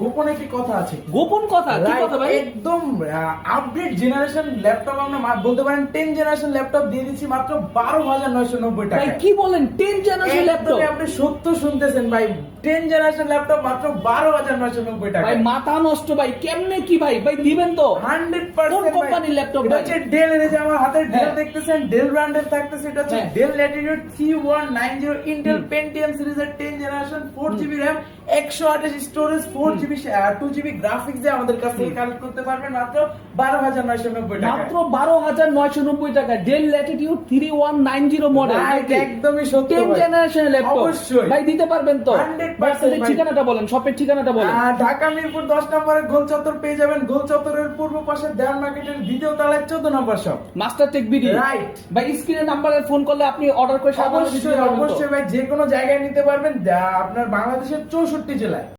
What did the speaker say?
গোপন একটি কথা আছে। গোপন কথা কি কথা ভাই? একদম আপডেট জেনারেশন ল্যাপটপ আমরা বলতে পারেন 10 জেনারেশন ল্যাপটপ দিয়ে দিচ্ছি মাত্র 12,990 ভাই টাকায়। কি বলেন 10 জেনারেশন ল্যাপটপ? আপনি সত্য শুনতেছেন ভাই, 10 জেনারেশন ল্যাপটপ মাত্র 12,990 টাকা। ভাই মাথা নষ্ট ভাই, কেমনে কি ভাই? ভাই দিবেন তো? 100% কোন কোম্পানির ল্যাপটপ এটা ভাই? হচ্ছে ডেল, এর যে আমার হাতে ডেল হ্যাঁ। দেখতেছেন, ডেল ব্র্যান্ডের থাকতেছে। এটা হচ্ছে হ্যাঁ। ডেল ল্যাটিটিউড 3190 ইন্টেল পেন্টিয়াম সিরিজের 10 generation 4GB RAM 128 storage 4GB 2GB graphics দিয়ে আমাদের কাছ থেকে কালেক্ট করতে পারবেন মাত্র 12,990 টাকা। মাত্র 12,990 টাকা ডেল ল্যাটিটিউড 3190 মডেল। একদমই সত্য 10 ভাই। জেনারেশন ল্যাপটপ অবশ্যই ভাই দিতে পারবেন তো? 100% ভাই। ঠিকানাটা বলেন, শপের ঠিকানাটা বলেন। ঢাকা মিরপুর 10 নম্বরে গোল চত্বর পেয়ে যাবেন। গোল চত্বরের পূর্ব পাশে দেওয়ান মার্কেটের দ্বিতীয় তলায় 14 নম্বর shop. Master tech BD right. ভাই স্ক্রিনে নাম্বারে ফোন করলে আপনি অর্ডার করে সারা বাংলাদেশে দিতে অবশ্যই পারবেন তো? অবশ্যই ভাই, যে কোনো জায়গায় নিতে পারবেন, আপনার বাংলাদেশের 64 জেলায়।